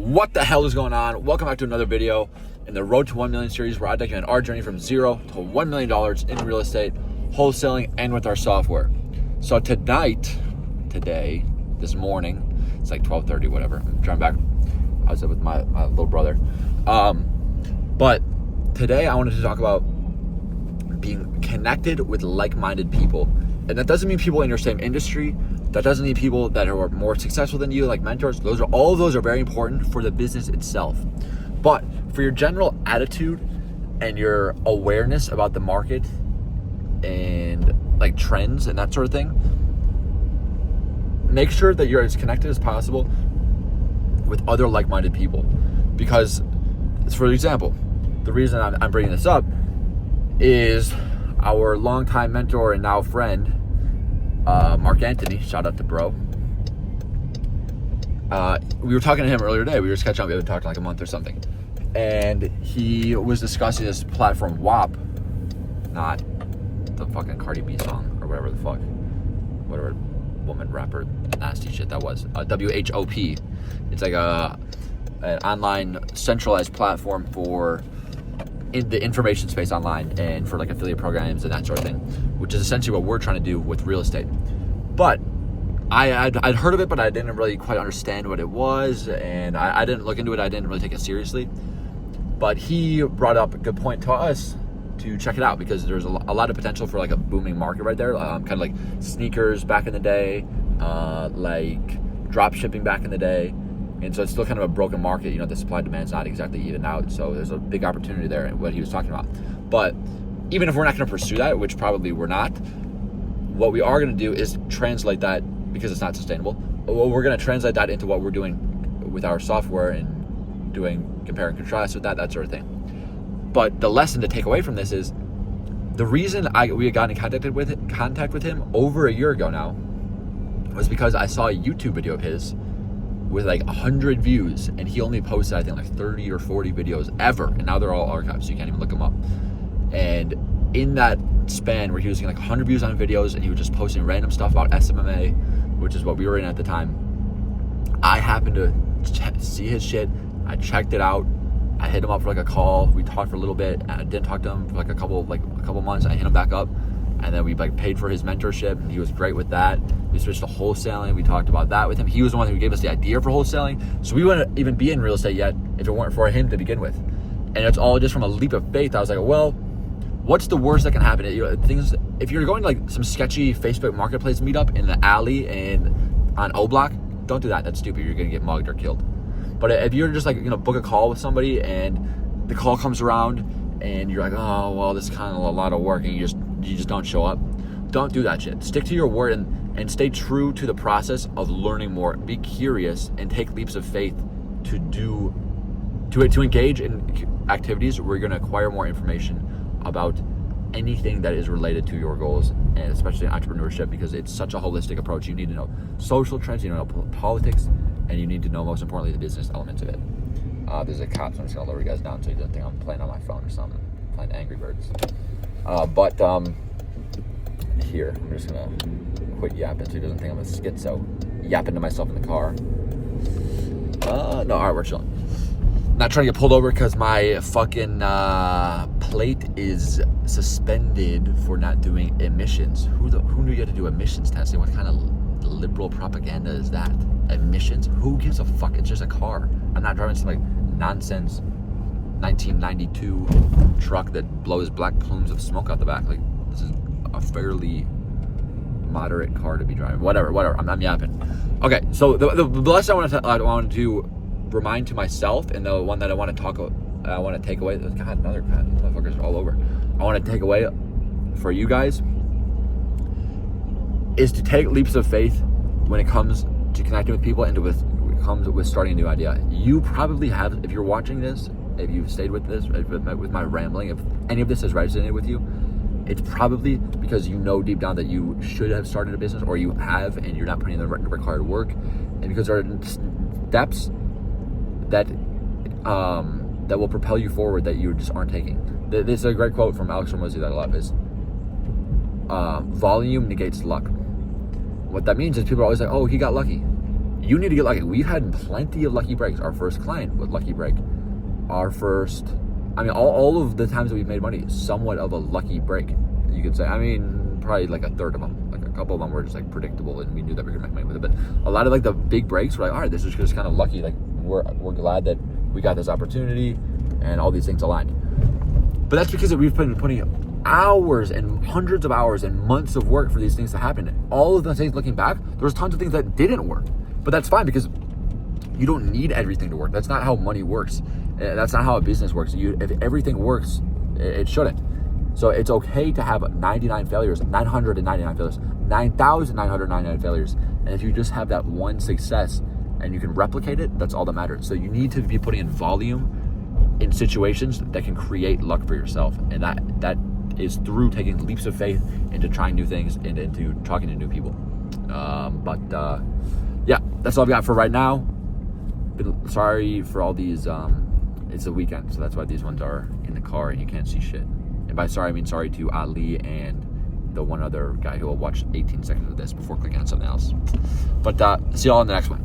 What the hell is going on? Welcome back to another video in the Road to 1 Million series, where I document our journey from $0 to $1 million in real estate, wholesaling, and with our software. So today, this morning, it's like 12:30, whatever. I'm driving back. I was with my little brother. But today I wanted to talk about being connected with like-minded people. And that doesn't mean people in your same industry. That doesn't mean people that are more successful than you, like mentors. All of those are very important for the business itself. But for your general attitude and your awareness about the market and like trends and that sort of thing, make sure that you're as connected as possible with other like-minded people. Because, for example, the reason I'm bringing this up is our longtime mentor and now friend, Mark Anthony, shout out to bro. We were talking to him earlier today. We were just catching up. We haven't talked in like a month or something. And he was discussing this platform WAP, not the fucking Cardi B song or whatever the fuck, whatever woman rapper nasty shit that was. WHOP. It's like an online centralized platform for in the information space online and for like affiliate programs and that sort of thing, which is essentially what we're trying to do with real estate. But I'd heard of it, but I didn't really quite understand what it was, and I didn't look into it. I didn't really take it seriously. But he brought up a good point to us to check it out, because there's a lot of potential for like a booming market right there, kind of like sneakers back in the day, like drop shipping back in the day. And so it's still kind of a broken market. You know, the supply demand's not exactly even out. So there's a big opportunity there in what he was talking about. But even if we're not going to pursue that, which probably we're not, what we are going to do is translate that, because it's not sustainable. We're going to translate that into what we're doing with our software and doing compare and contrast with that sort of thing. But the lesson to take away from this is the reason we got in contact with him over a year ago now was because I saw a YouTube video of his with like 100 views, and he only posted I think like 30 or 40 videos ever, and now they're all archived, so you can't even look them up. And in that span where he was getting like 100 views on videos and he was just posting random stuff about SMMA, which is what we were in at the time, I happened to see his shit. I checked it out. I hit him up for like a call. We talked for a little bit, and I didn't talk to him for like a couple months. I hit him back up, and then we like paid for his mentorship, and he was great with that. We switched to wholesaling. We talked about that with him. He was the one who gave us the idea for wholesaling, so we wouldn't even be in real estate yet if it weren't for him to begin with. And it's all just from a leap of faith. I was like, well, what's the worst that can happen? If you're going to like some sketchy Facebook Marketplace meetup in the alley and on O Block, don't do that. That's stupid. You're gonna get mugged or killed. But if you're just like, book a call with somebody and the call comes around and you're like, oh well, this is kind of a lot of work, and you just don't show up, don't do that shit. Stick to your word and stay true to the process of learning more. Be curious and take leaps of faith to engage in activities where you're going to acquire more information about anything that is related to your goals, and especially in entrepreneurship, because it's such a holistic approach. You need to know social trends, you need to know politics, and you need to know, most importantly, the business elements of it. There's a cop, so I'm just going to lower you guys down so you don't think I'm playing on my phone or something, playing Angry Birds. Here, I'm just going to quit yapping so he doesn't think I'm a schizo, yapping to myself in the car. No, all right, we're chilling. Not trying to get pulled over because my fucking plate is suspended for not doing emissions. Who knew you had to do emissions testing? What kind of liberal propaganda is that? Emissions? Who gives a fuck? It's just a car. I'm not driving some like nonsense 1992 truck that blows black plumes of smoke out the back. Like, this is a fairly moderate car to be driving. Whatever. I'm yapping. Okay, so the lesson I wanted to remind to myself, and the one that I want to take away. God, another God, these motherfuckers are all over. I want to take away for you guys is to take leaps of faith when it comes to connecting with people and when it comes with starting a new idea. You probably have, if you're watching this, if you've stayed with this, with my rambling, if any of this has resonated with you, it's probably because you know deep down that you should have started a business, or you have, and you're not putting in the required work, and because there are steps that will propel you forward that you just aren't taking. This is a great quote from Alex Hormozi that I love, is volume negates luck. What that means is people are always like, oh, he got lucky. You need to get lucky. We've had plenty of lucky breaks. Our first client with lucky break. All of the times that we've made money, somewhat of a lucky break, you could say. I mean, probably like a third of them. Like a couple of them were just like predictable, and we knew that we were gonna make money with it. But a lot of like the big breaks, we're like, all right, this is just kind of lucky. Like we're glad that we got this opportunity, and all these things aligned. But that's because we've been putting hours and hundreds of hours and months of work for these things to happen. All of the things, looking back, there was tons of things that didn't work. But that's fine, because you don't need everything to work. That's not how money works. That's not how a business works. If everything works, it shouldn't. So it's okay to have 99 failures, 999 failures, 9,999 failures. And if you just have that one success and you can replicate it, that's all that matters. So you need to be putting in volume in situations that can create luck for yourself. And that is through taking leaps of faith into trying new things and into talking to new people. Yeah, that's all I've got for right now. Sorry for all these. It's a weekend, so that's why these ones are in the car and you can't see shit. And by sorry, I mean sorry to Ali and the one other guy who will watch 18 seconds of this before clicking on something else. But see y'all in the next one.